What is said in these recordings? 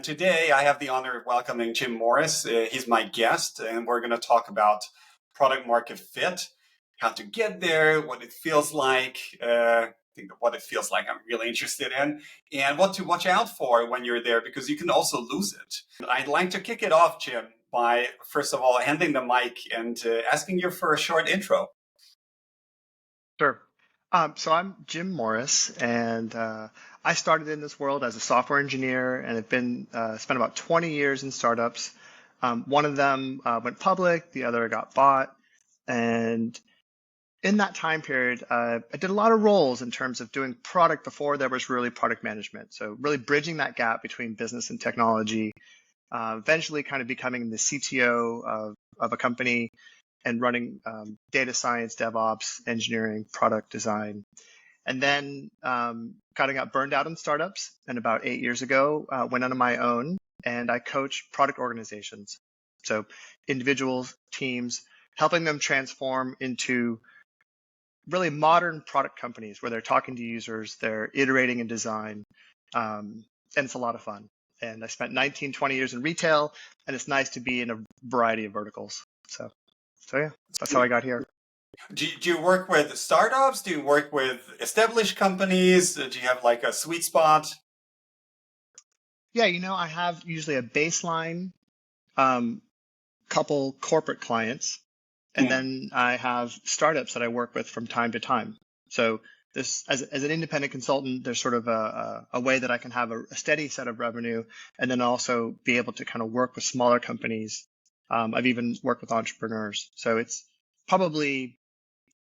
Today, I have the honor of welcoming Jim Morris. He's my guest, and we're going to talk about product market fit, how to get there, what it feels like. I think what it feels like I'm really interested in, and what to watch out for when you're there, because you can also lose it. I'd like to kick it off, Jim, by first of all handing the mic and asking you for a short intro. Sure. So I'm Jim Morris, and I started in this world as a software engineer, and have been spent about 20 years in startups. One of them went public, the other got bought, and in that time period, I did a lot of roles in terms of doing product before there was really product management. So really bridging that gap between business and technology. Eventually, kind of becoming the CTO of a company and running data science, DevOps, engineering, product design. And then kind of got burned out in startups. And about 8 years ago, went on my own and I coach product organizations. So individuals, teams, helping them transform into really modern product companies where they're talking to users, they're iterating in design, and it's a lot of fun. And I spent 19, 20 years in retail, and it's nice to be in a variety of verticals. So yeah, that's how I got here. Do you work with startups? Do you work with established companies? Do you have like a sweet spot? Yeah, I have usually a baseline, um, couple corporate clients, and Hmm. then I have startups that I work with from time to time. So this, as an independent consultant, there's sort of a way that I can have a steady set of revenue, and then also be able to kind of work with smaller companies. I've even worked with entrepreneurs. So it's probably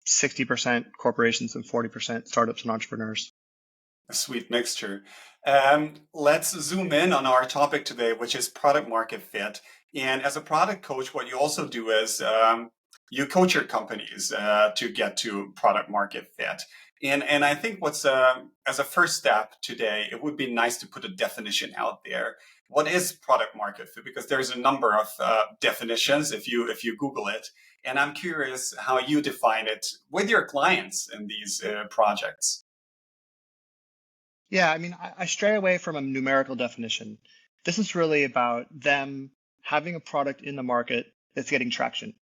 60% corporations and 40% startups and entrepreneurs. A sweet mixture. Let's zoom in on our topic today, which is product market fit. And as a product coach, what you also do is you coach your companies to get to product market fit. And I think what's as a first step today, it would be nice to put a definition out there. What is product market fit? Because there's a number of definitions if you Google it. And I'm curious how you define it with your clients in these projects. Yeah, I mean, I stray away from a numerical definition. This is really about them having a product in the market that's getting traction.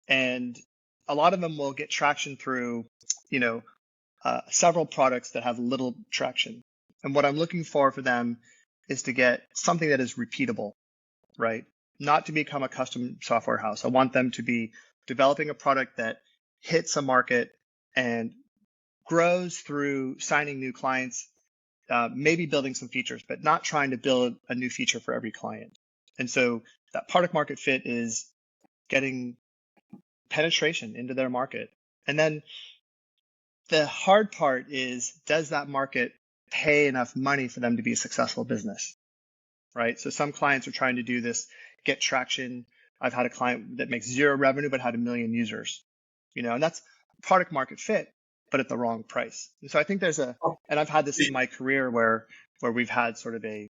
And a lot of them will get traction through, you know, several products that have little traction. And what I'm looking for them is to get something that is repeatable, right? Not to become a custom software house. I want them to be developing a product that hits a market and grows through signing new clients, maybe building some features, but not trying to build a new feature for every client. And so that product market fit is getting penetration into their market. And then the hard part is, does that market pay enough money for them to be a successful business, right? So some clients are trying to do this, get traction. I've had a client that makes zero revenue but had 1 million users, and that's product market fit, but at the wrong price. And so I think and I've had this in my career where we've had sort of a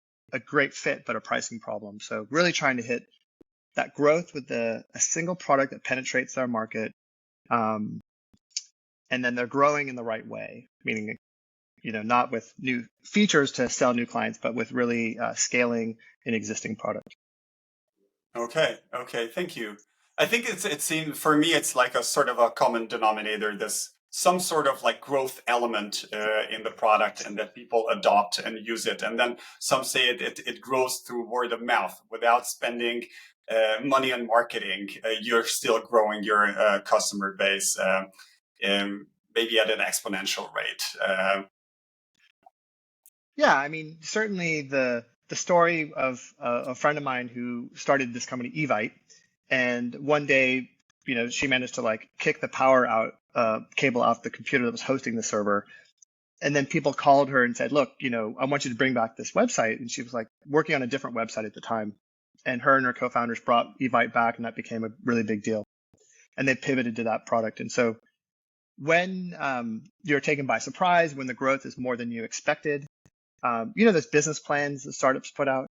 great fit but a pricing problem. So really trying to hit that growth with a single product that penetrates their market, and then they're growing in the right way, meaning not with new features to sell new clients, but with really scaling an existing product. Okay, thank you. I think it seems for me it's like a sort of a common denominator. This some sort of like growth element in the product, and that people adopt and use it. And then some say it grows through word of mouth without spending money on marketing. You're still growing your customer base, maybe at an exponential rate. Yeah, I mean, certainly the story of a friend of mine who started this company, Evite, and one day, she managed to like kick the power out cable off the computer that was hosting the server. And then people called her and said, look, I want you to bring back this website. And she was like working on a different website at the time. And her co-founders brought Evite back, and that became a really big deal. And they pivoted to that product. And so when you're taken by surprise, when the growth is more than you expected, those business plans that startups put out,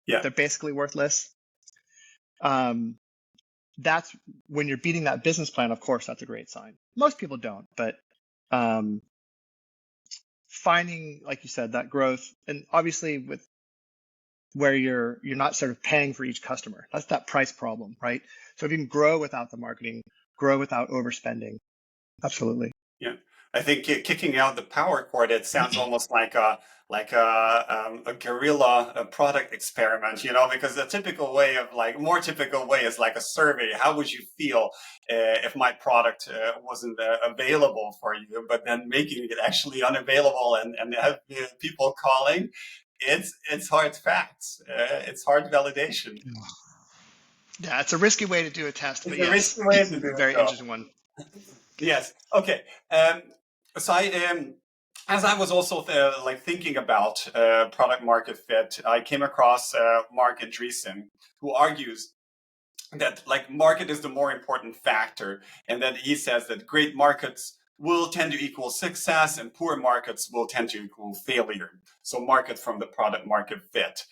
Yeah. they're basically worthless. That's when you're beating that business plan. Of course, that's a great sign. Most people don't, but finding, like you said, that growth, and obviously with where you're not sort of paying for each customer. That's that price problem, right? So if you can grow without the marketing, grow without overspending, absolutely. Yeah, I think kicking out the power cord, it sounds almost like a guerrilla product experiment, because the typical way of more typical way is like a survey. How would you feel if my product wasn't available for you? But then making it actually unavailable and have people calling, it's hard facts. It's hard validation. Yeah, it's a risky way to do a test, but It's a yes, risky way to do it, very though. interesting one. Yes. Okay. So as I was also thinking about product market fit, I came across Mark Andreessen, who argues that market is the more important factor, and that he says that great markets will tend to equal success, and poor markets will tend to equal failure. So market from the product market fit.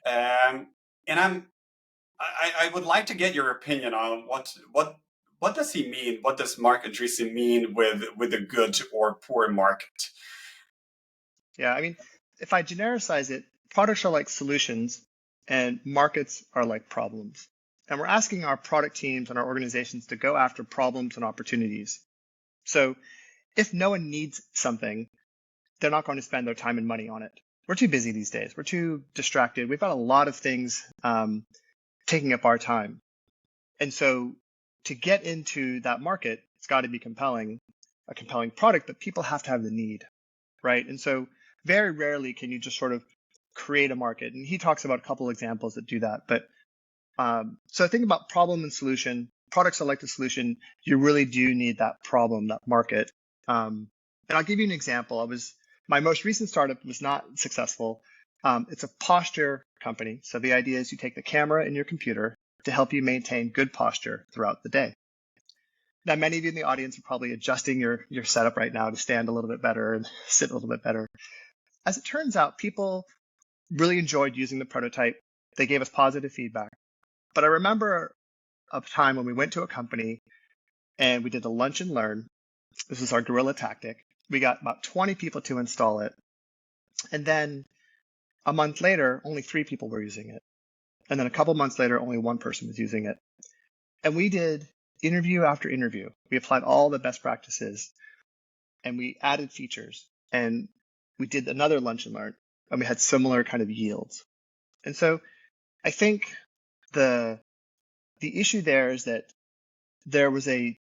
And I would like to get your opinion on what does he mean? What does Mark Andreessen mean with a good or poor market? Yeah, I mean, if I genericize it, products are like solutions and markets are like problems. And we're asking our product teams and our organizations to go after problems and opportunities. So if no one needs something, they're not going to spend their time and money on it. We're too busy these days. We're too distracted. We've got a lot of things taking up our time. And so to get into that market, it's got to be compelling, a compelling product, but people have to have the need, right? And so very rarely can you just sort of create a market. And he talks about a couple examples that do that. But so think about problem and solution. Products are like the solution. You really do need that problem, that market. And I'll give you an example. My most recent startup was not successful. It's a posture company. So the idea is you take the camera in your computer to help you maintain good posture throughout the day. Now, many of you in the audience are probably adjusting your setup right now to stand a little bit better and sit a little bit better. As it turns out, people really enjoyed using the prototype. They gave us positive feedback. But I remember a time when we went to a company and we did a lunch and learn. This is our guerrilla tactic. We got about 20 people to install it. And then a month later, only 3 people were using it. And then a couple months later, only 1 person was using it. And we did interview after interview. We applied all the best practices and we added features. And we did another lunch and learn, and we had similar kind of yields. And so I think the issue there is that there was a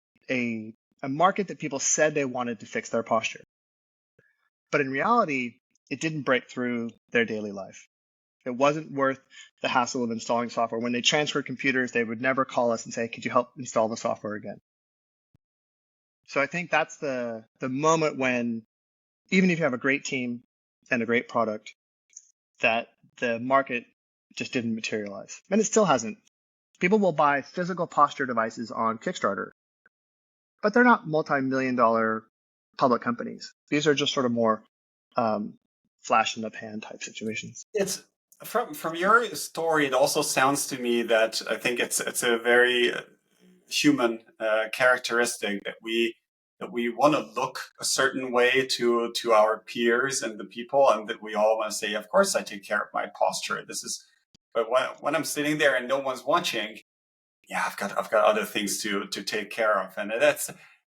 market that people said they wanted to fix their posture. But in reality, it didn't break through their daily life. It wasn't worth the hassle of installing software. When they transferred computers, they would never call us and say, could you help install the software again? So I think that's the moment when, even if you have a great team and a great product, that the market just didn't materialize. And it still hasn't. People will buy physical posture devices on Kickstarter, but they're not multi-million-dollar public companies. These are just sort of more flash in the pan type situations. It's from your story. It also sounds to me that I think it's a very human characteristic that we want to look a certain way to our peers and the people, and that we all want to say, of course, I take care of my posture. This is, but when I'm sitting there and no one's watching, yeah, I've got other things to take care of, and it's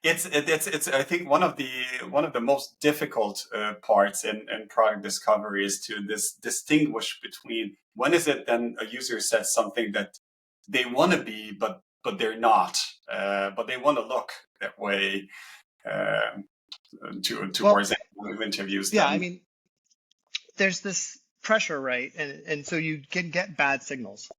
I think one of the most difficult parts in product discovery is to distinguish between when is it then a user says something that they want to be, but they're not, but they want to look that way towards anyone who interviews yeah, them. I mean, there's this pressure, right? And so you can get bad signals.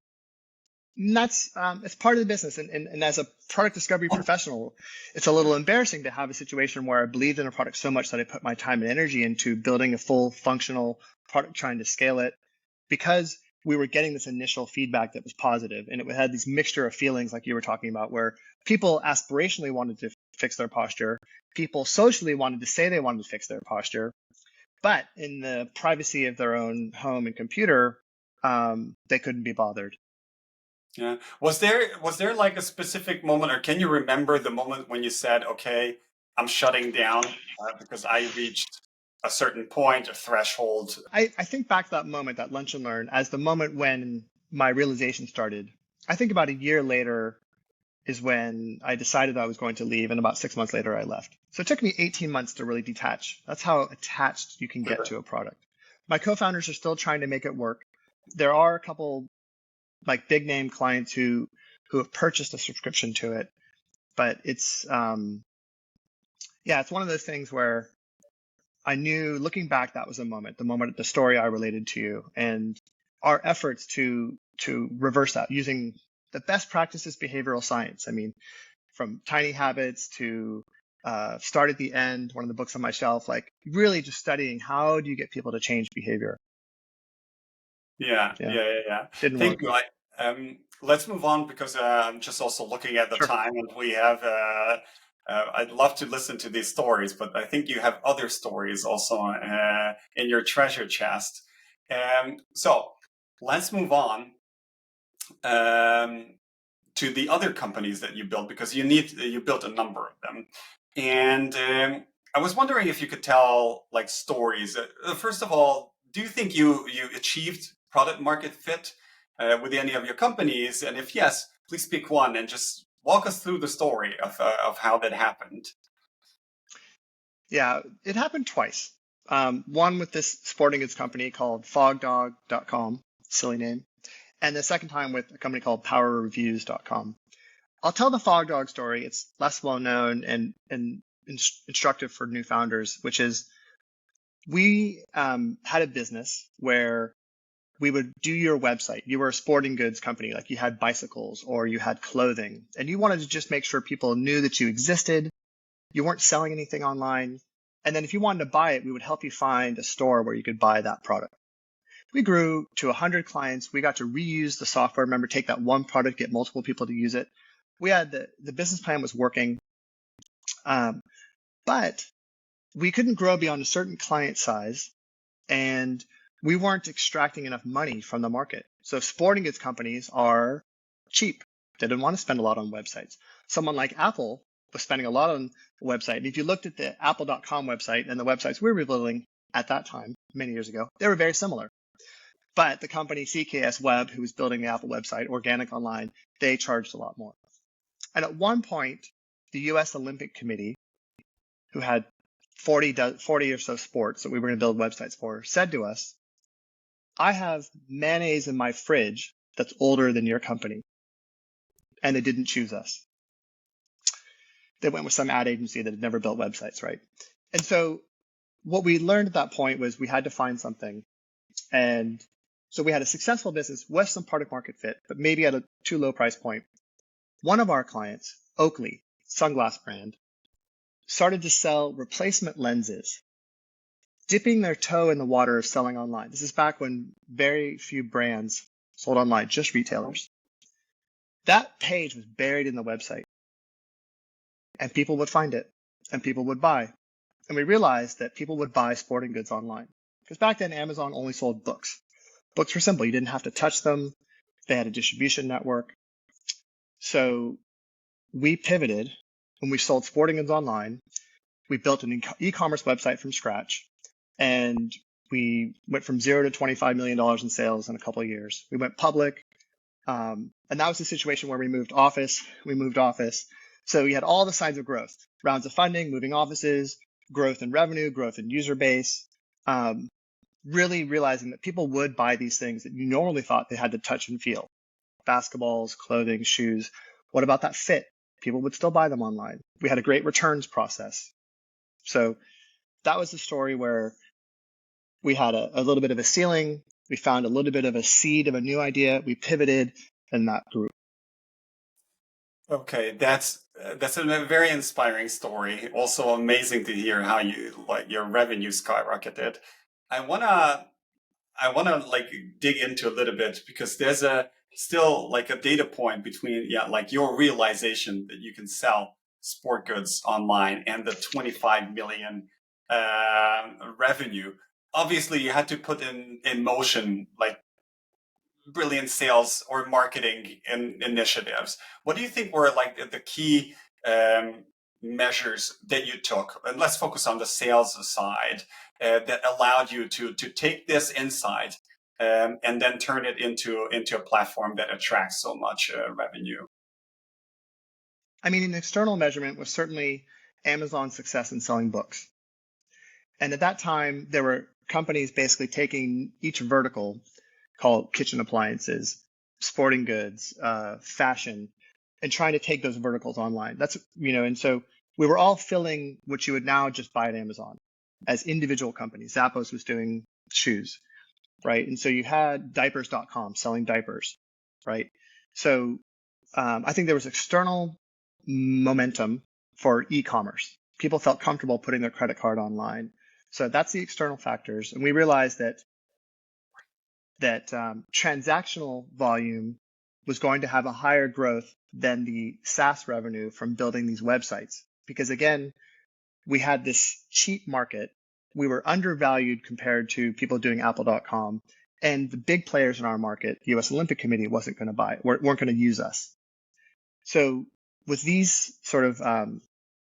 And that's it's part of the business. And as a product discovery professional, it's a little embarrassing to have a situation where I believed in a product so much that I put my time and energy into building a full functional product, trying to scale it, because we were getting this initial feedback that was positive, and it had this mixture of feelings like you were talking about, where people aspirationally wanted to fix their posture, people socially wanted to say they wanted to fix their posture, but in the privacy of their own home and computer, they couldn't be bothered. Yeah. Was there like a specific moment, or can you remember the moment when you said, "Okay, I'm shutting down because I reached a certain point, a threshold? I think back to that moment, that lunch and learn, as the moment when my realization started. I think about a year later is when I decided I was going to leave, and about 6 months later, I left. So it took me 18 months to really detach. That's how attached you can get to a product. My co-founders are still trying to make it work. There are a couple like big name clients who have purchased a subscription to it, but it's it's one of those things where I knew looking back that was a moment, the story I related to you, and our efforts to reverse that using the best practices behavioral science. I mean, from tiny habits to start at the end, one of the books on my shelf, like really just studying how do you get people to change behavior. Yeah, Yeah, yeah, yeah, yeah. didn't Thank work. you. Let's move on because I'm just also looking at the Sure. time, and we have. I'd love to listen to these stories, but I think you have other stories also in your treasure chest. So let's move on to the other companies that you built because you built a number of them, and I was wondering if you could tell like stories. First of all, do you think you achieved product market fit with any of your companies? And if yes, please pick one and just walk us through the story of how that happened. Yeah, it happened twice. One with this sporting goods company called fogdog.com, silly name, and the second time with a company called powerreviews.com. I'll tell the Fog Dog story. It's less well known and instructive for new founders, which is we had a business where we would do your website. You were a sporting goods company, like you had bicycles or you had clothing, and you wanted to just make sure people knew that you existed. You weren't selling anything online. And then if you wanted to buy it, we would help you find a store where you could buy that product. We grew to 100 clients. We got to reuse the software. Remember, take that one product, get multiple people to use it. We had the business plan was working, but we couldn't grow beyond a certain client size, and we weren't extracting enough money from the market. So sporting goods companies are cheap. They didn't want to spend a lot on websites. Someone like Apple was spending a lot on the website. And if you looked at the apple.com website and the websites we were building at that time, many years ago, they were very similar. But the company CKS Web, who was building the Apple website, Organic Online, they charged a lot more. And at one point, the US Olympic Committee, who had 40 or so sports that we were going to build websites for, said to us, I have mayonnaise in my fridge that's older than your company. And they didn't choose us. They went with some ad agency that had never built websites, right? And so what we learned at that point was we had to find something. And so we had a successful business with some product market fit, but maybe at a too low price point. One of our clients, Oakley, sunglass brand, started to sell replacement lenses, dipping their toe in the water of selling online. This is back when very few brands sold online, just retailers. That page was buried in the website, and people would find it, and people would buy. And we realized that people would buy sporting goods online. Because back then, Amazon only sold books. Books were simple. You didn't have to touch them. They had a distribution network. So we pivoted when we sold sporting goods online. We built an e-commerce website from scratch, and we went from $0 to $25 million in sales in a couple of years. We went public, and that was the situation where we moved office. So we had all the signs of growth: rounds of funding, moving offices, growth in revenue, growth in user base. Really realizing that people would buy these things that you normally thought they had to touch and feel: basketballs, clothing, shoes. What about that fit? People would still buy them online. We had a great returns process. So that was the story where we had a little bit of a ceiling. We found a little bit of a seed of a new idea. We pivoted, and that grew. Okay, that's a very inspiring story. Also amazing to hear how you like your revenue skyrocketed. I wanna I want to like dig into a little bit because there's a still like a data point between like your realization that you can sell sport goods online and the 25 million revenue. Obviously, you had to put in motion like brilliant sales or marketing initiatives. What do you think were like the key measures that you took? And let's focus on the sales side. that allowed you to take this insight and then turn it into a platform that attracts so much revenue? I mean, an external measurement was certainly Amazon's success in selling books. And at that time, there were companies basically taking each vertical, called kitchen appliances, sporting goods, fashion, and trying to take those verticals online. And so we were all filling what you would now just buy at Amazon as individual companies. Zappos was doing shoes, right? And so you had diapers.com selling diapers, right? So I think there was external momentum for e-commerce. People felt comfortable putting their credit card online. So that's the external factors. And we realized that transactional volume was going to have a higher growth than the SaaS revenue from building these websites. Because again, we had this cheap market. We were undervalued compared to people doing apple.com. And the big players in our market, the US Olympic Committee, wasn't going to buy it, weren't going to use us. So with these sort of, and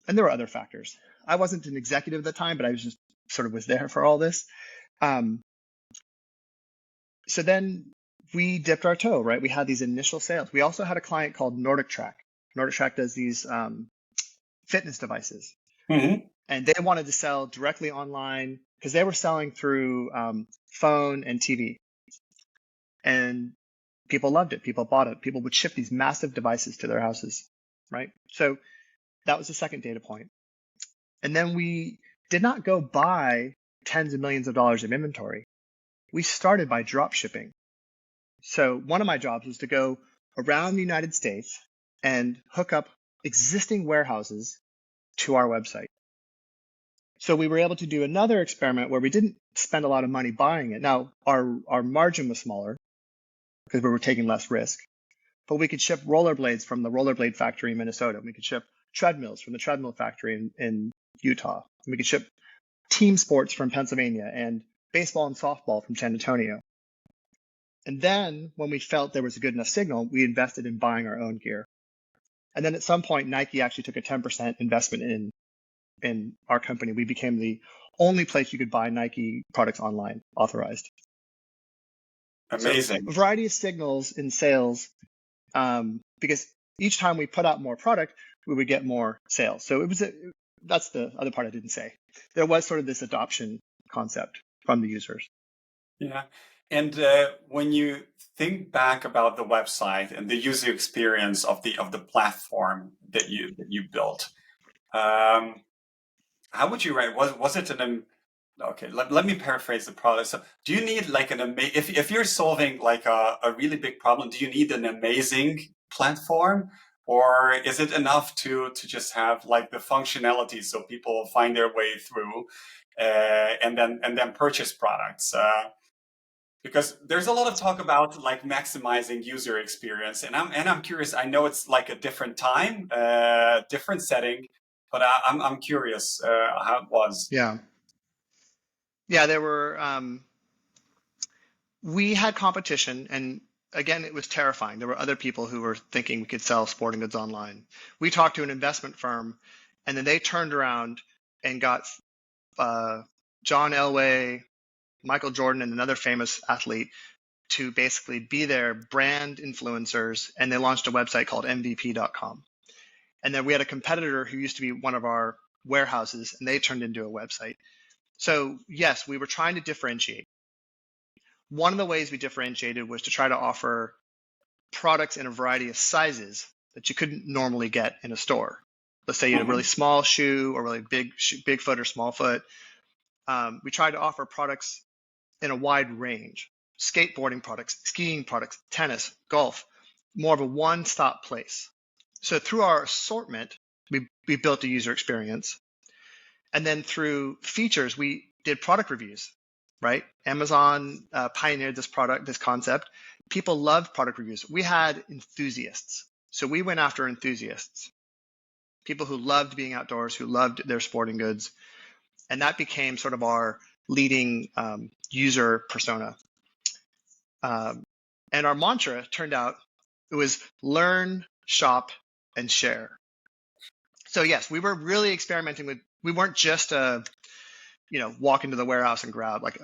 there were other factors. I wasn't an executive at the time, but I was just sort of was there for all this. So then we dipped our toe, right? We had these initial sales. We also had a client called Nordic Track. Nordic Track does these fitness devices. Mm-hmm. And they wanted to sell directly online because they were selling through phone and TV. And people loved it. People bought it. People would ship these massive devices to their houses, right? So that was the second data point. And then we did not go buy tens of millions of dollars of inventory. We started by drop shipping. So one of my jobs was to go around the United States and hook up existing warehouses to our website. So we were able to do another experiment where we didn't spend a lot of money buying it. Now, our margin was smaller because we were taking less risk, but we could ship rollerblades from the rollerblade factory in Minnesota. We could ship treadmills from the treadmill factory in Utah. We could ship team sports from Pennsylvania and baseball and softball from San Antonio. And then when we felt there was a good enough signal, we invested in buying our own gear. And then at some point, Nike actually took a 10% investment in our company. We became the only place you could buy Nike products online, authorized. Amazing. So a variety of signals in sales, because each time we put out more product, we would get more sales. So that's the other part I didn't say. There was sort of this adoption concept from the users. Yeah. And when you think back about the website and the user experience of the platform that you built, how would you write? Was it okay? Let me paraphrase the product. So, do you need like if you're solving like a really big problem, do you need an amazing platform, or is it enough to just have like the functionality so people find their way through and then purchase products? Because there's a lot of talk about like maximizing user experience, and I'm curious. I know it's like a different time, different setting, but I'm curious how it was. Yeah. There were, we had competition, and again, it was terrifying. There were other people who were thinking we could sell sporting goods online. We talked to an investment firm, and then they turned around and got John Elway, Michael Jordan, and another famous athlete to basically be their brand influencers, and they launched a website called MVP.com. And then we had a competitor who used to be one of our warehouses, and they turned into a website. So yes, we were trying to differentiate. One of the ways we differentiated was to try to offer products in a variety of sizes that you couldn't normally get in a store. Let's say you had a really small shoe or really big foot or small foot. We tried to offer products in a wide range: skateboarding products, skiing products, tennis, golf, more of a one-stop place. So through our assortment, we built a user experience. And then through features, we did product reviews, right? Amazon pioneered this concept. People loved product reviews. We had enthusiasts. So we went after enthusiasts, people who loved being outdoors, who loved their sporting goods. And that became sort of our leading user persona. And our mantra turned out, it was learn, shop, and share. So yes, we were really experimenting with, we weren't just a walk into the warehouse and grab like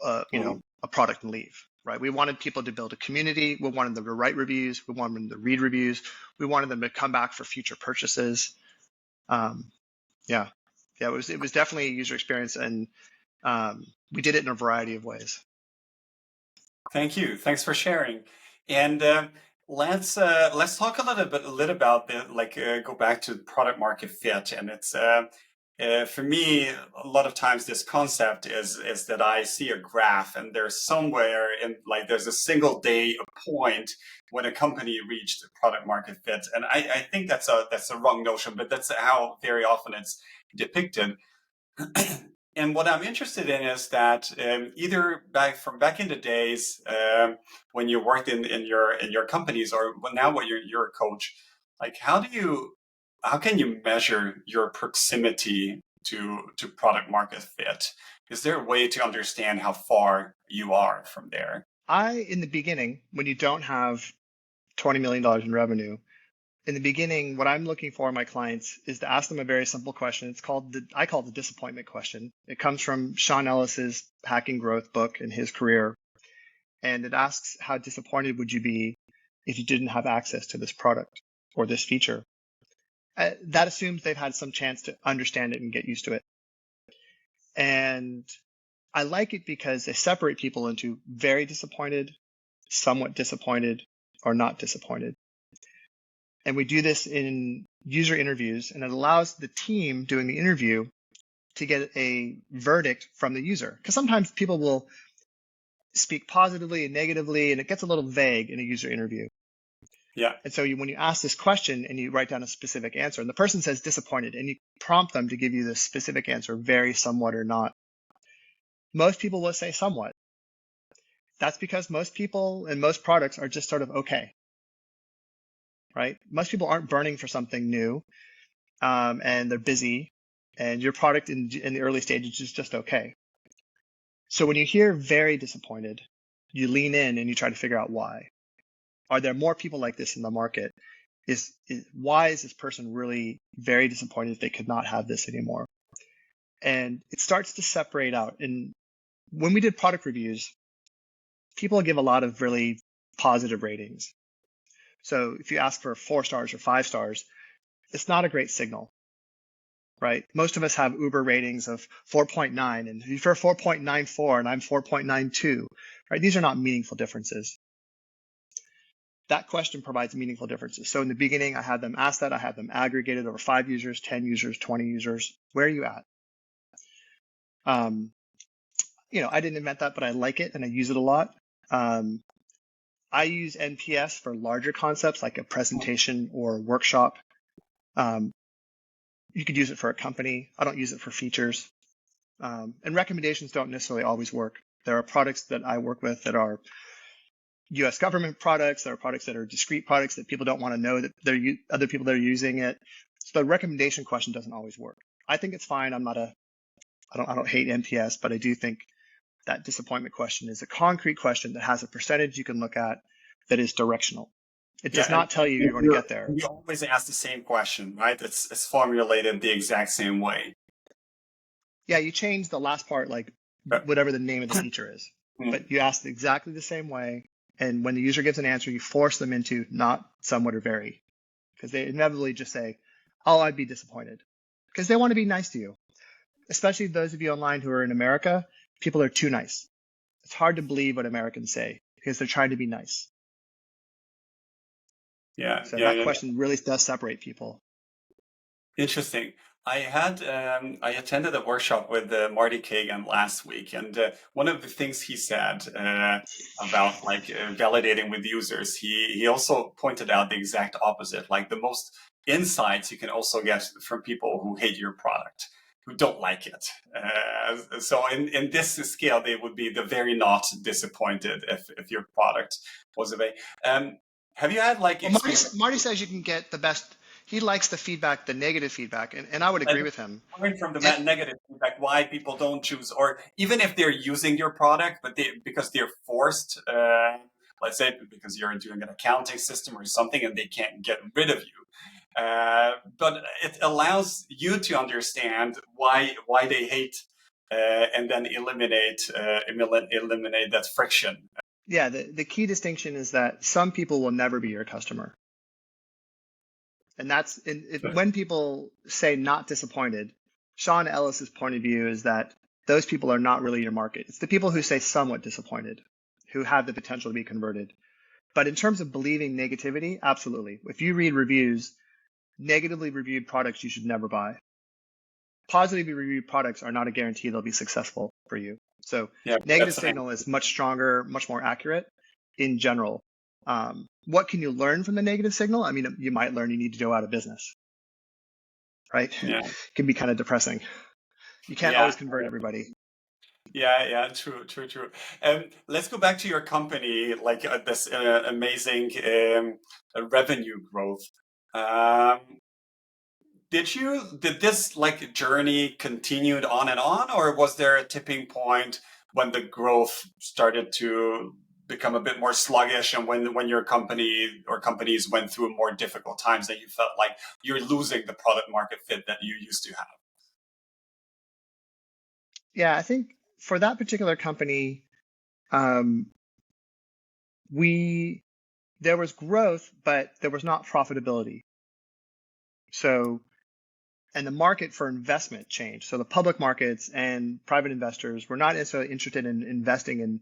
Mhm. a product and leave, right? We wanted people to build a community. We wanted them to write reviews. We wanted them to read reviews. We wanted them to come back for future purchases. Um, yeah, yeah, it was definitely a user experience, and we did it in a variety of ways. Thank you. Thanks for sharing. And let's talk a little about the go back to product market fit. And it's for me a lot of times this concept is that I see a graph and there's somewhere in like there's a single day a point when a company reached product market fit. And I think that's a wrong notion, but that's how very often it's depicted. And what I'm interested in is that either back in the days when you worked in your companies, or now when you're a coach, like how can you measure your proximity to product market fit? Is there a way to understand how far you are from there? In the beginning, when you don't have $20 million in revenue, in the beginning, what I'm looking for in my clients is to ask them a very simple question. I call it the disappointment question. It comes from Sean Ellis's Hacking Growth book and his career. And it asks, how disappointed would you be if you didn't have access to this product or this feature? That assumes they've had some chance to understand it and get used to it. And I like it because they separate people into very disappointed, somewhat disappointed, or not disappointed. And we do this in user interviews, and it allows the team doing the interview to get a verdict from the user. Because sometimes people will speak positively and negatively, and it gets a little vague in a user interview. Yeah. And so when you ask this question and you write down a specific answer, and the person says disappointed, and you prompt them to give you the specific answer, very, somewhat, or not, most people will say somewhat. That's because most people and most products are just sort of okay, right? Most people aren't burning for something new, and they're busy, and your product in the early stages is just okay. So when you hear very disappointed, you lean in and you try to figure out why. Are there more people like this in the market? Why is this person really very disappointed if they could not have this anymore? And it starts to separate out. And when we did product reviews, people give a lot of really positive ratings. So if you ask for 4 stars or 5 stars, it's not a great signal, right? Most of us have Uber ratings of 4.9, and if you're 4.94 and I'm 4.92, right? These are not meaningful differences. That question provides meaningful differences. So in the beginning, I had them ask that. I had them aggregated over 5 users, 10 users, 20 users. Where are you at? I didn't invent that, but I like it and I use it a lot. I use NPS for larger concepts like a presentation or a workshop. You could use it for a company. I don't use it for features. And recommendations don't necessarily always work. There are products that I work with that are US government products. There are products that are discrete products that people don't want to know that other people that are using it. So the recommendation question doesn't always work. I think it's fine. I don't hate NPS, but I do think that disappointment question is a concrete question that has a percentage you can look at that is directional. It Yeah, does not tell you you're going to get there. we always ask the same question, right? It's formulated the exact same way. Yeah, you change the last part, like But- whatever the name of the feature is, but you ask exactly the same way. And when the user gives an answer, you force them into not somewhat or very, because they inevitably just say, oh, I'd be disappointed, because they want to be nice to you. Especially those of you online who are in America, people are too nice. It's hard to believe what Americans say because they're trying to be nice. Yeah, So yeah, that yeah. question really does separate people. Interesting. I attended a workshop with Marty Kagan last week, and one of the things he said about validating with users, he also pointed out the exact opposite. Like the most insights you can also get from people who hate your product, who don't like it. So in this scale, they would be the very not disappointed if your product was available. Have you had Well, Marty says you can get the best. He likes the feedback, the negative feedback, and I would agree with him. Coming from the negative feedback, why people don't choose, or even if they're using your product, but because they're forced, let's say because you're doing an accounting system or something, and they can't get rid of you. But it allows you to understand why they hate and then eliminate that friction. Yeah, the key distinction is that some people will never be your customer. And when people say not disappointed, Sean Ellis's point of view is that those people are not really your market. It's the people who say somewhat disappointed, who have the potential to be converted. But in terms of believing negativity, absolutely. If you read reviews, negatively reviewed products you should never buy. Positively reviewed products are not a guarantee they'll be successful for you. So Yeah, negative signal is much stronger, much more accurate in general. What can you learn from the negative signal? I mean, you might learn you need to go out of business, right? yeah, It can be kind of depressing. You can't yeah. always convert everybody. Yeah, true. Let's go back to your company, like this amazing revenue growth. Um, did this like journey continued on and on, or was there a tipping point when the growth started to become a bit more sluggish, and when your company or companies went through more difficult times that you felt like you're losing the product market fit that you used to have? Yeah, I think for that particular company, um, there was growth, but there was not profitability. So, and the market for investment changed. So the public markets and private investors were not necessarily interested in investing in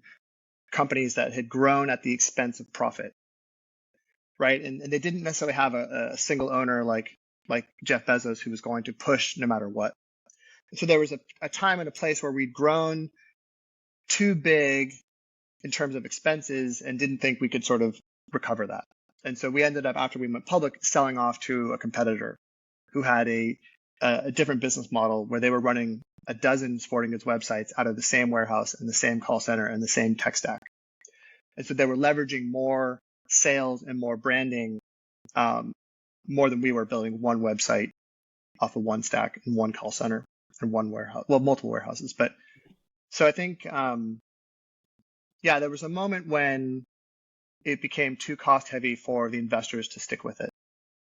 companies that had grown at the expense of profit, right? And they didn't necessarily have a single owner like Jeff Bezos who was going to push no matter what. So there was a time and a place where we'd grown too big in terms of expenses and didn't think we could sort of recover that. And so we ended up, after we went public, selling off to a competitor who had a different business model where they were running a dozen sporting goods websites out of the same warehouse and the same call center and the same tech stack. And so they were leveraging more sales and more branding, more than we were building one website off of one stack and one call center and one warehouse, well, multiple warehouses. But so I think, yeah, there was a moment when it became too cost heavy for the investors to stick with it.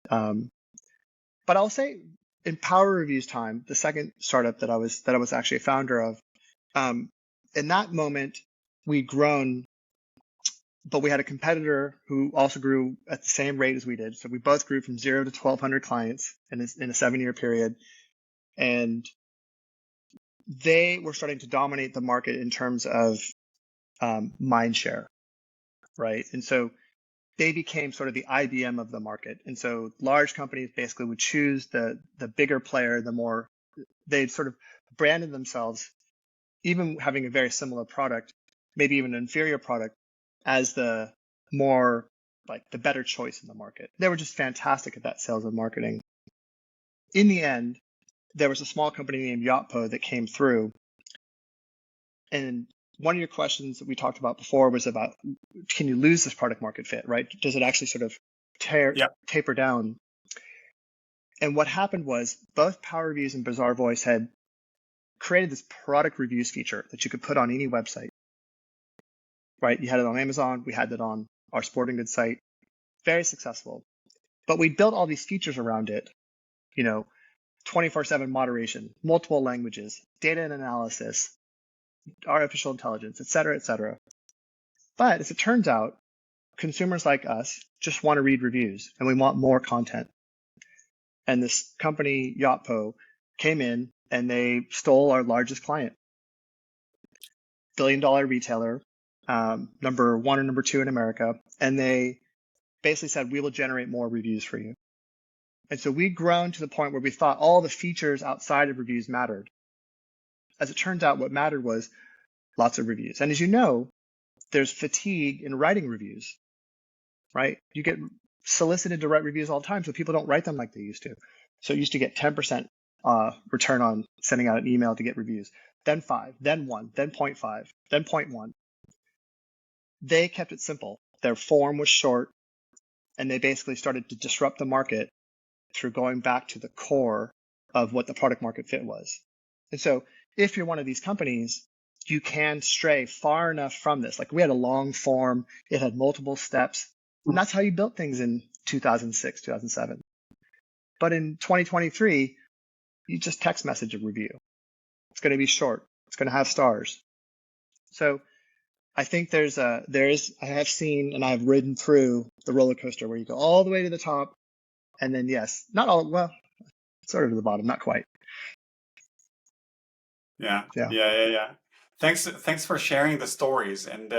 But I'll say in Power Reviews time, the second startup that I was actually a founder of, in that moment, we'd grown, but we had a competitor who also grew at the same rate as we did. So we both grew from 0 to 1,200 clients in a 7-year period. And they were starting to dominate the market in terms of mind share, right? And so they became sort of the IBM of the market. And so large companies basically would choose the bigger player, they'd sort of branded themselves, even having a very similar product, maybe even an inferior product, as the more like the better choice in the market. They were just fantastic at that sales and marketing. In the end, there was a small company named Yotpo that came through. And one of your questions that we talked about before was about, can you lose this product market fit, right? Does it actually sort of taper down? And what happened was both Power Reviews and Bazaar Voice had created this product reviews feature that you could put on any website, right? You had it on Amazon. We had it on our sporting goods site. Very successful. But we built all these features around it, 24/7 moderation, multiple languages, data and analysis, artificial intelligence, et cetera, et cetera. But as it turns out, consumers like us just want to read reviews and we want more content. And this company, Yotpo, came in and they stole our largest client, billion-dollar retailer, number 1 or number 2 in America. And they basically said, we will generate more reviews for you. And so we'd grown to the point where we thought all the features outside of reviews mattered. As it turns out, what mattered was lots of reviews. And as you know, there's fatigue in writing reviews, right? You get solicited to write reviews all the time, so people don't write them like they used to. So you used to get 10% return on sending out an email to get reviews, then 5, then 1, then 0.5, then 0.1. They kept it simple. Their form was short, and they basically started to disrupt the market through going back to the core of what the product market fit was. And so if you're one of these companies, you can stray far enough from this. Like we had a long form, it had multiple steps, and that's how you built things in 2006, 2007. But in 2023, you just text message a review. It's going to be short. It's going to have stars. So I think I have seen and I've ridden through the roller coaster where you go all the way to the top, and then yes, not all, well, sort of to the bottom, not quite. Yeah, Yeah. yeah. Thanks for sharing the stories. And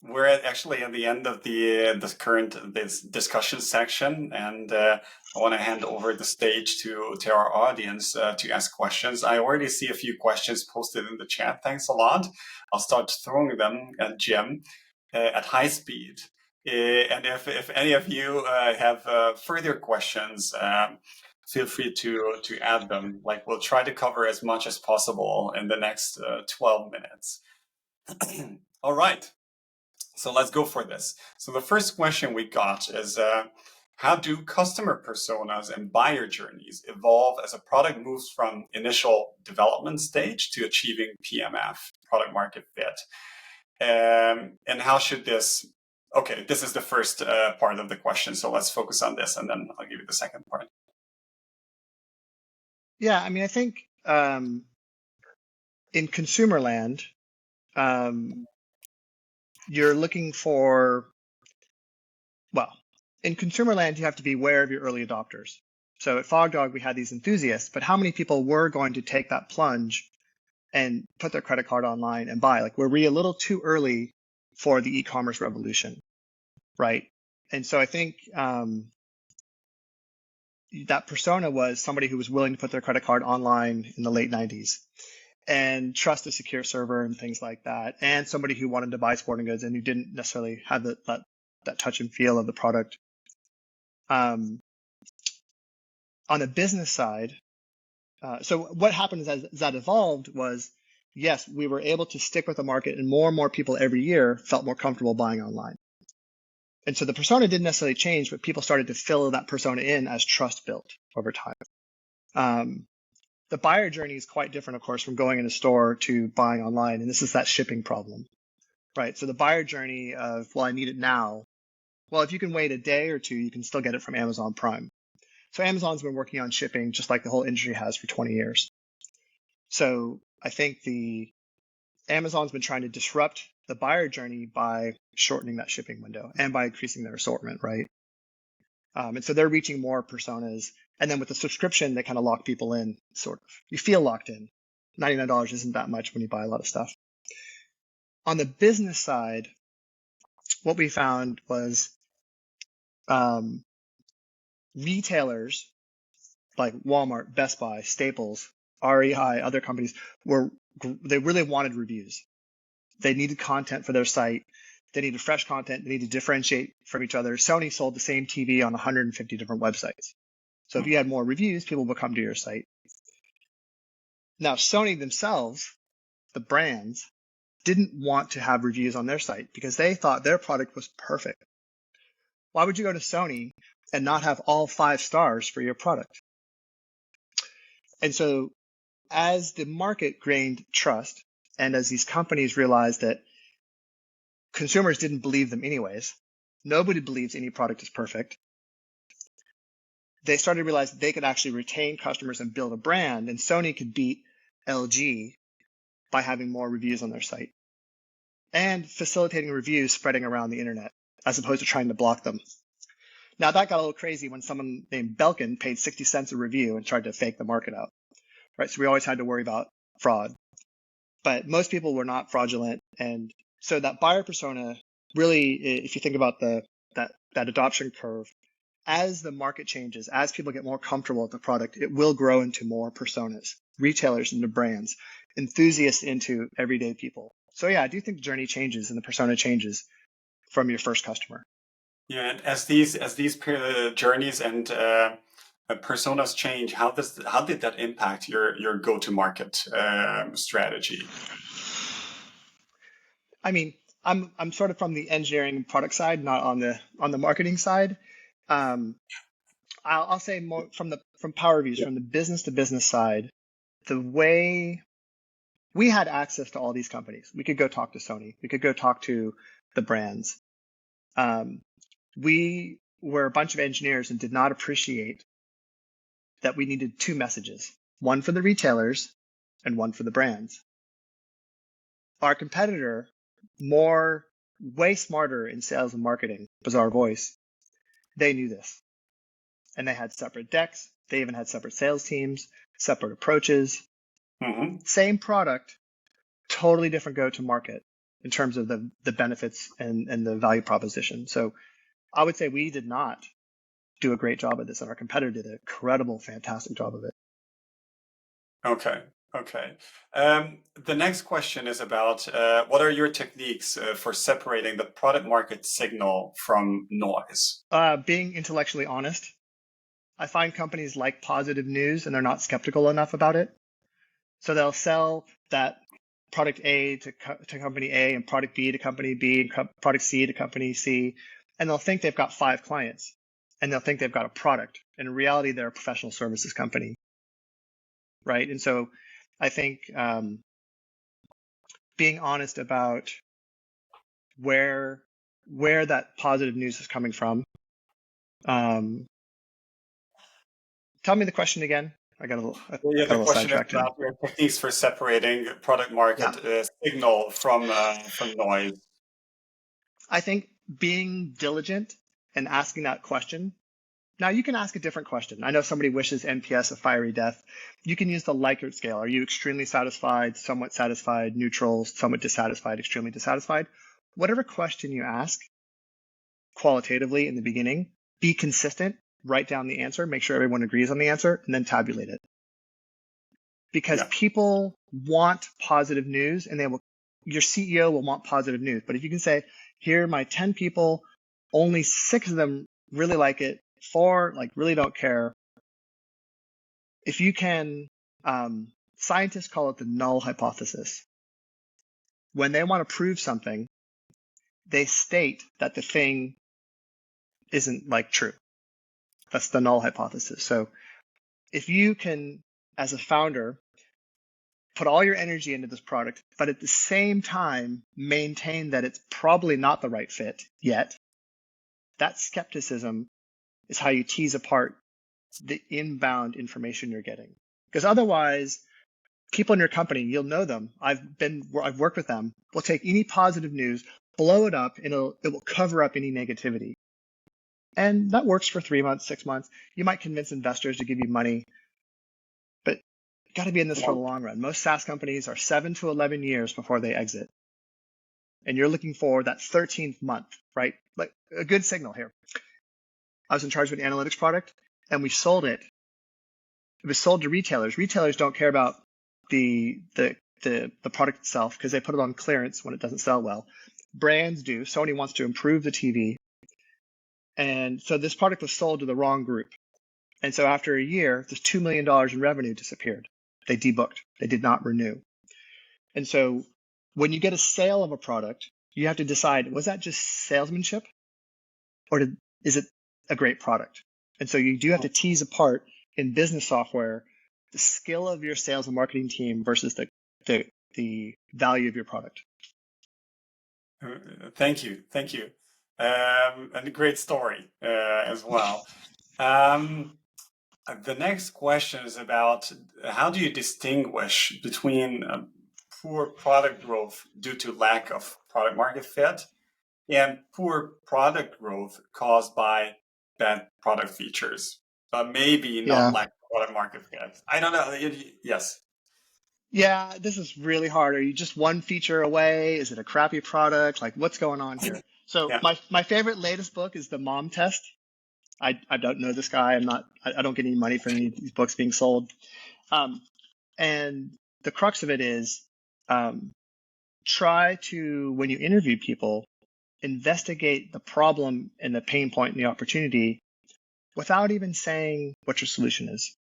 we're actually at the end of this current this discussion section, and I want to hand over the stage to our audience to ask questions. I already see a few questions posted in the chat. Thanks a lot. I'll start throwing them at Jim at high speed. And if any of you have further questions, feel free to add them. Like, we'll try to cover as much as possible in the next 12 minutes. All right. So let's go for this. So the first question we got is, how do customer personas and buyer journeys evolve as a product moves from initial development stage to achieving PMF, product market fit? And how should this, okay, this is the first part of the question. So let's focus on this, and then I'll give you the second part. Yeah, I mean, I think in consumer land, you're looking for, well, in consumer land, you have to be aware of your early adopters. So at Fogdog, we had these enthusiasts, but how many people were going to take that plunge and put their credit card online and buy? Like, were we a little too early for the e-commerce revolution, right? And so I think that persona was somebody who was willing to put their credit card online in the late 90s and trust a secure server and things like that, and somebody who wanted to buy sporting goods and who didn't necessarily have that touch and feel of the product. On the business side, so what happened as that evolved was, yes, we were able to stick with the market, and more people every year felt more comfortable buying online. And so the persona didn't necessarily change, but people started to fill that persona in as trust built over time. The buyer journey is quite different, of course, from going in a store to buying online, and this is that shipping problem, right? So the buyer journey of, well, I need it now. Well, if you can wait a day or two, you can still get it from Amazon Prime. So Amazon's been working on shipping just like the whole industry has for 20 years. So I think Amazon's been trying to disrupt the buyer journey by shortening that shipping window and by increasing their assortment, right? And so they're reaching more personas. And then with the subscription, they kind of lock people in, sort of. You feel locked in. $99 isn't that much when you buy a lot of stuff. On the business side, what we found was retailers like Walmart, Best Buy, Staples, REI, other companies they really wanted reviews. They needed content for their site. They needed fresh content. They needed to differentiate from each other. Sony sold the same TV on 150 different websites. So if you had more reviews, people would come to your site. Now, Sony themselves, the brands, didn't want to have reviews on their site because they thought their product was perfect. Why would you go to Sony and not have all 5 stars for your product? And so as the market gained trust, and as these companies realized that consumers didn't believe them anyways, nobody believes any product is perfect, they started to realize that they could actually retain customers and build a brand, and Sony could beat LG by having more reviews on their site and facilitating reviews spreading around the internet as opposed to trying to block them. Now, that got a little crazy when someone named Belkin paid 60 cents a review and tried to fake the market out, right? So we always had to worry about fraud, but most people were not fraudulent. And so that buyer persona really, if you think about that adoption curve, as the market changes, as people get more comfortable with the product, it will grow into more personas, retailers into brands, enthusiasts into everyday people. So yeah, I do think the journey changes and the persona changes from your first customer. Yeah, and as these journeys and personas change, how did that impact your go-to-market strategy? I mean, I'm sort of from the engineering product side, not on the marketing side. I'll say more from Power Reviews, from the business to business side, the way we had access to all these companies. We could go talk to Sony. We could go talk to the brands. We were a bunch of engineers and did not appreciate that we needed 2 messages, one for the retailers and one for the brands. Our competitor, way smarter in sales and marketing, Bizarre Voice, they knew this. And they had separate decks. They even had separate sales teams, separate approaches, same product, totally different go-to-market in terms of the benefits and the value proposition. So I would say we did not do a great job of this, and our competitor did an incredible, fantastic job of it. Okay. Okay. The next question is about what are your techniques for separating the product market signal from noise? Being intellectually honest. I find companies like positive news and they're not skeptical enough about it. So they'll sell that product A to company A and product B to company B and product C to company C. And they'll think they've got 5 clients and they'll think they've got a product. And in reality, they're a professional services company. Right. And so I think being honest about where that positive news is coming from. Tell me the question again. I got a little question is sidetracked. about your techniques for separating product market signal from noise. I think being diligent and asking that question. Now you can ask a different question. I know somebody wishes NPS a fiery death. You can use the Likert scale. Are you extremely satisfied, somewhat satisfied, neutral, somewhat dissatisfied, extremely dissatisfied? Whatever question you ask qualitatively in the beginning, be consistent, write down the answer, make sure everyone agrees on the answer, and then tabulate it. Because people want positive news and your CEO will want positive news. But if you can say, here are my 10 people, only 6 of them really like it, 4 really don't care. If you can, scientists call it the null hypothesis. When they want to prove something, they state that the thing isn't true. That's the null hypothesis. So if you can, as a founder, put all your energy into this product, but at the same time maintain that it's probably not the right fit yet, that skepticism is how you tease apart the inbound information you're getting. Because otherwise, people in your company, you'll know them. I've worked with them. We'll take any positive news, blow it up, and it will cover up any negativity. And that works for 3 months, 6 months. You might convince investors to give you money, but you got to be in this for the long run. Most SaaS companies are 7 to 11 years before they exit. And you're looking for that 13th month, right? Like a good signal here. I was in charge of an analytics product and we sold it. It was sold to retailers. Retailers don't care about the product itself because they put it on clearance when it doesn't sell well. Brands do. Sony wants to improve the TV. And so this product was sold to the wrong group. And so after a year, this $2 million in revenue disappeared. They debooked. They did not renew. And so when you get a sale of a product, you have to decide, was that just salesmanship or is it a great product? And so you do have to tease apart in business software the skill of your sales and marketing team versus the value of your product. Thank you. Thank you. And a great story as well. The next question is about how do you distinguish between poor product growth due to lack of product market fit and poor product growth caused by bad product features, but maybe not lack of product market fit? I don't know. Yes. Yeah, this is really hard. Are you just one feature away? Is it a crappy product? What's going on here? So my favorite latest book is The Mom Test. I don't know this guy. I don't get any money from these books being sold. And the crux of it is try to, when you interview people, investigate the problem and the pain point and the opportunity without even saying what your solution is,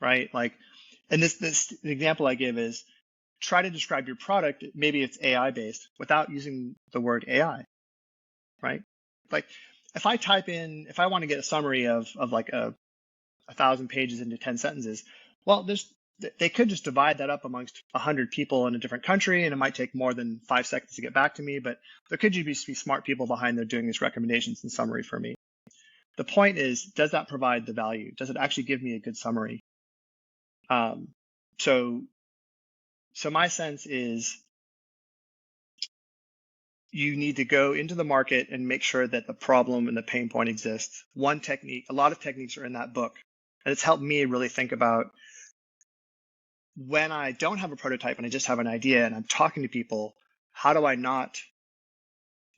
right? And the example I give is try to describe your product. Maybe it's AI based without using the word AI, right? If I want to get a summary of 1,000 pages into 10 sentences, well, they could just divide that up amongst 100 people in a different country, and it might take more than 5 seconds to get back to me, but there could just be smart people behind there doing these recommendations and summary for me. The point is, does that provide the value? Does it actually give me a good summary? So So my sense is you need to go into the market and make sure that the problem and the pain point exists. One technique, a lot of techniques are in that book. And it's helped me really think about when I don't have a prototype and I just have an idea and I'm talking to people, how do I not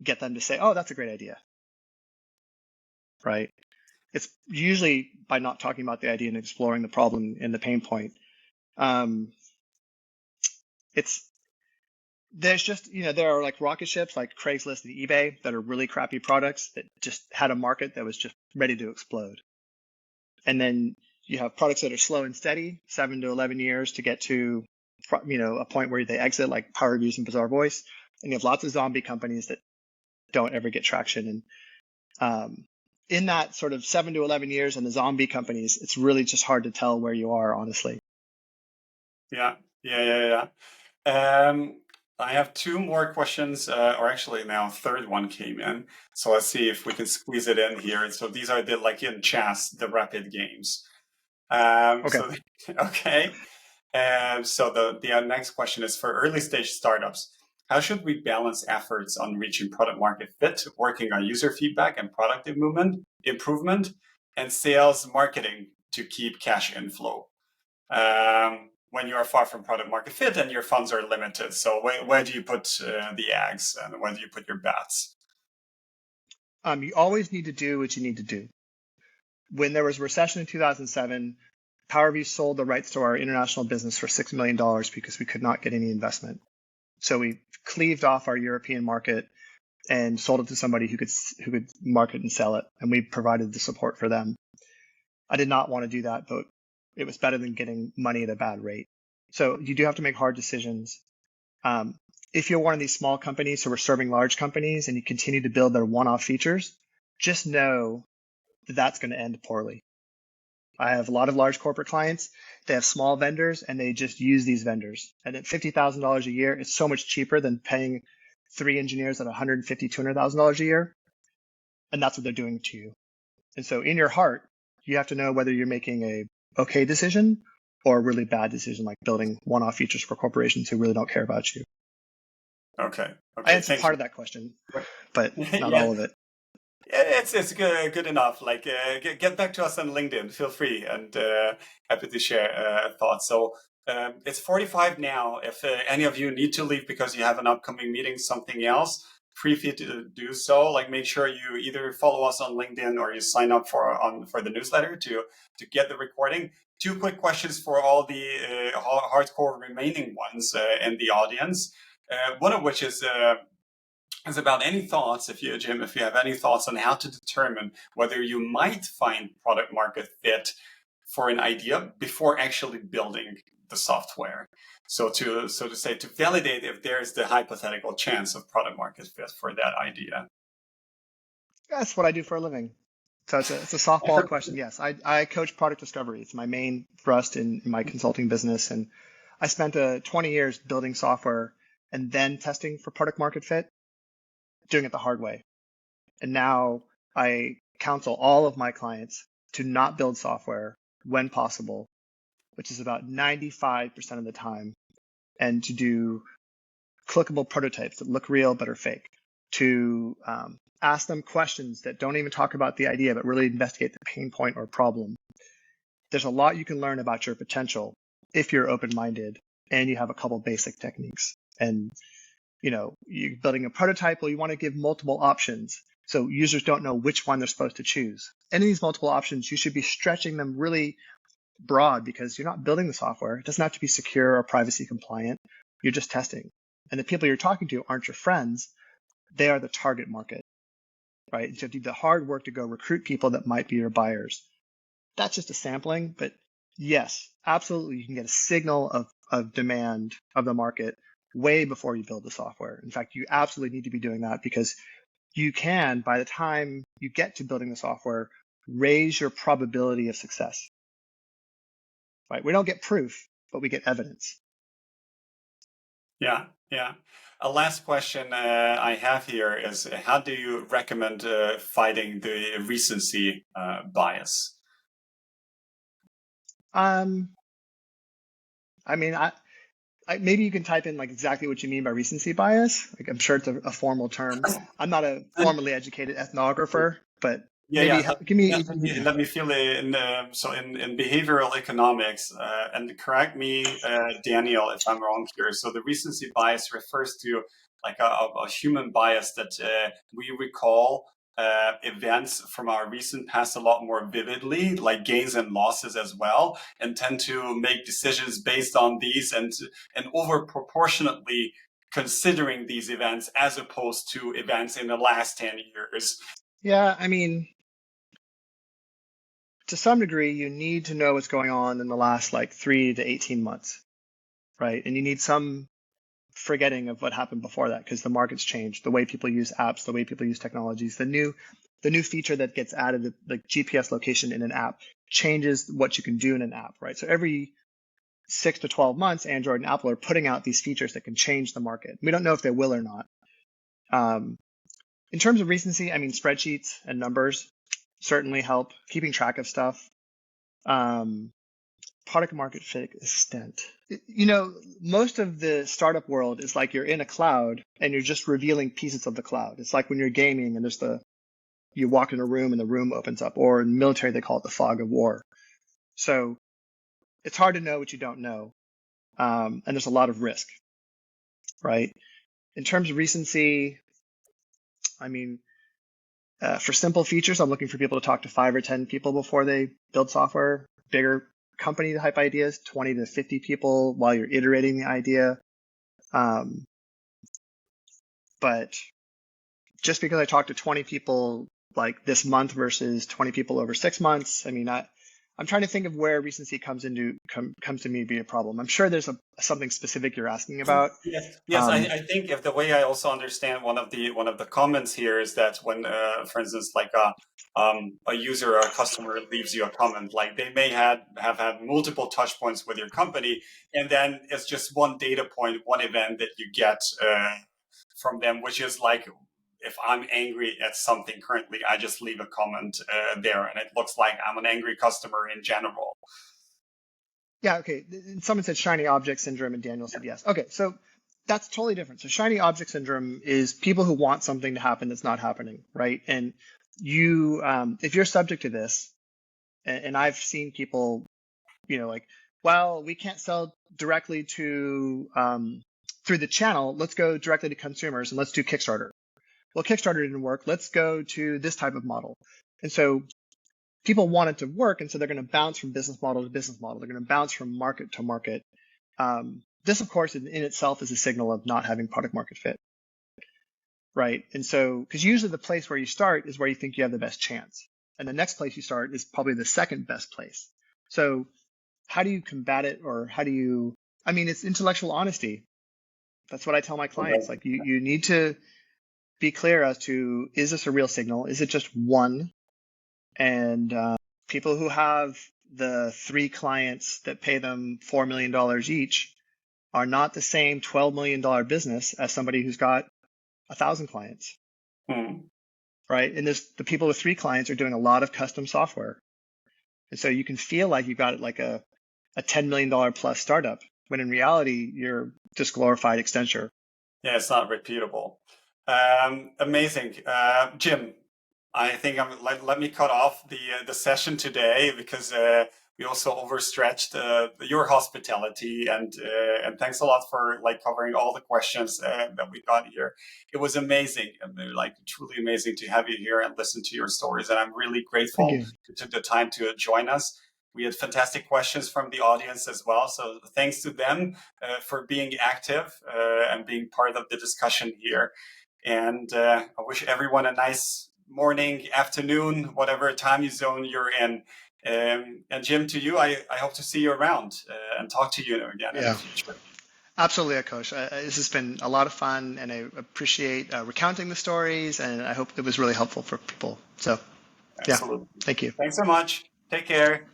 get them to say, oh, that's a great idea, right? It's usually by not talking about the idea and exploring the problem and the pain point. Um, it's there's just, there are like rocket ships like Craigslist and eBay that are really crappy products that just had a market that was just ready to explode. And then you have products that are slow and steady, 7 to 11 years to get to, a point where they exit, like Power Reviews and Bizarre Voice. And you have lots of zombie companies that don't ever get traction. And in that sort of 7 to 11 years and the zombie companies, it's really just hard to tell where you are, honestly. Yeah. I have two more questions, or actually now a third one came in. So let's see if we can squeeze it in here. So these are the, like in chess, the rapid games. Okay. Okay. So the next question is for early stage startups. How should we balance efforts on reaching product market fit, working on user feedback and product improvement, and sales marketing to keep cash inflow? When you are far from product market fit and your funds are limited. So where do you put the eggs and where do you put your bets? You always need to do what you need to do. When there was a recession in 2007, PowerView sold the rights to our international business for $6 million because we could not get any investment. So we cleaved off our European market and sold it to somebody who could market and sell it, and we provided the support for them. I did not want to do that, but it was better than getting money at a bad rate. So you do have to make hard decisions. If you're one of these small companies who are serving large companies and you continue to build their one-off features, just know that that's going to end poorly. I have a lot of large corporate clients. They have small vendors and they just use these vendors. And at $50,000 a year, it's so much cheaper than paying 3 engineers at $150,000, $200,000 a year. And that's what they're doing to you. And so in your heart, you have to know whether you're making a okay decision or a really bad decision, like building one-off features for corporations who really don't care about you. Okay. I answered Thank part you. of that question, but not Yeah, all of it. it's good enough. Like, get back to us on LinkedIn. Feel free, and happy to share thoughts. So it's 45 now. If any of you need to leave because you have an upcoming meeting, something else, free to do so. Like, make sure you either follow us on LinkedIn or you sign up for the newsletter to get the recording. Two quick questions for all the hardcore remaining ones in the audience. One of which is about any thoughts, Jim, if you have any thoughts on how to determine whether you might find product market fit for an idea before actually building the software. So to say, to validate if there's the hypothetical chance of product market fit for that idea. That's what I do for a living. So it's a softball question. Yes, I coach product discovery. It's my main thrust in my consulting business. And I spent 20 years building software and then testing for product market fit, doing it the hard way. And now I counsel all of my clients to not build software when possible, which is about 95% of the time, and to do clickable prototypes that look real but are fake, to ask them questions that don't even talk about the idea but really investigate the pain point or problem. There's a lot you can learn about your potential if you're open-minded and you have a couple basic techniques. And you're building a prototype, well, you want to give multiple options so users don't know which one they're supposed to choose. Any of these multiple options, you should be stretching them really broad because you're not building the software. It doesn't have to be secure or privacy compliant. You're just testing. And the people you're talking to aren't your friends. They are the target market, right? And so do the hard work to go recruit people that might be your buyers. That's just a sampling, but yes, absolutely. You can get a signal of demand of the market way before you build the software. In fact, you absolutely need to be doing that because you can, by the time you get to building the software, raise your probability of success. Right? We don't get proof, but we get evidence. Yeah. A last question I have here is, how do you recommend fighting the recency bias? I mean, maybe you can type in like exactly what you mean by recency bias. Like I'm sure it's a formal term. I'm not a formally educated ethnographer, but Yeah, maybe yeah. give me. Let me feel it so in behavioral economics, and correct me, Daniel, if I'm wrong here. So the recency bias refers to like a human bias that we recall events from our recent past a lot more vividly, like gains and losses as well, and tend to make decisions based on these and over proportionately considering these events as opposed to events in the last 10 years. Yeah, I mean, to some degree, you need to know what's going on in the last like 3 to 18 months, right? And you need some forgetting of what happened before that because the market's changed, the way people use apps, the way people use technologies, the new feature that gets added, like GPS location in an app, changes what you can do in an app, right? So every 6 to 12 months, Android and Apple are putting out these features that can change the market. We don't know if they will or not. In terms of recency, I mean, spreadsheets and numbers certainly help keeping track of stuff. Product market fit extent. Most of the startup world is like you're in a cloud and you're just revealing pieces of the cloud. It's like when you're gaming and you walk in a room and the room opens up, or in the military, they call it the fog of war. So it's hard to know what you don't know. And there's a lot of risk, right? In terms of recency, I mean, for simple features, I'm looking for people to talk to 5 or 10 people before they build software. Bigger company type ideas, 20 to 50 people while you're iterating the idea. But just because I talked to 20 people like this month versus 20 people over 6 months, I mean, I'm trying to think of where recency comes to me to be a problem. I'm sure there's something specific you're asking about. Yes, yes. I think if the way I also understand one of the comments here is that when, for instance, like a user or a customer leaves you a comment, like they may have had multiple touch points with your company, and then it's just one data point, one event that you get from them, which is like if I'm angry at something currently, I just leave a comment there, and it looks like I'm an angry customer in general. Yeah, okay. Someone said shiny object syndrome, and Daniel said yes. Okay, so that's totally different. So shiny object syndrome is people who want something to happen that's not happening, right? And if you're subject to this, and I've seen people, like, well, we can't sell directly to through the channel. Let's go directly to consumers and let's do Kickstarter. Well, Kickstarter didn't work. Let's go to this type of model. And so people want it to work, and so they're going to bounce from business model to business model. They're going to bounce from market to market. This, of course, in itself is a signal of not having product market fit, right? And so, because usually the place where you start is where you think you have the best chance, and the next place you start is probably the second best place. So, how do you combat it, or how do you? I mean, it's intellectual honesty. That's what I tell my clients. Like, you need to be clear as to, is this a real signal? Is it just one? And people who have the 3 clients that pay them $4 million each are not the same $12 million business as somebody who's got 1,000 clients, Hmm. right? And the people with 3 clients are doing a lot of custom software. And so you can feel like you've got like a $10 million plus startup, when in reality, you're just glorified Accenture. Yeah, it's not repeatable. Amazing, Jim. I think let me cut off the session today because we also overstretched your hospitality and thanks a lot for like covering all the questions that we got here. It was amazing, like truly amazing to have you here and listen to your stories. And I'm really Thank grateful you. you took the time to join us. We had fantastic questions from the audience as well. So thanks to them for being active and being part of the discussion here. And I wish everyone a nice morning, afternoon, whatever time zone you're in. And Jim, to you, I hope to see you around and talk to you again in the Yeah, future. absolutely, Coach. This has been a lot of fun, and I appreciate recounting the stories, and I hope it was really helpful for people. So, yeah, Absolutely. thank you. Thanks so much. Take care.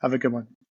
Have a good one.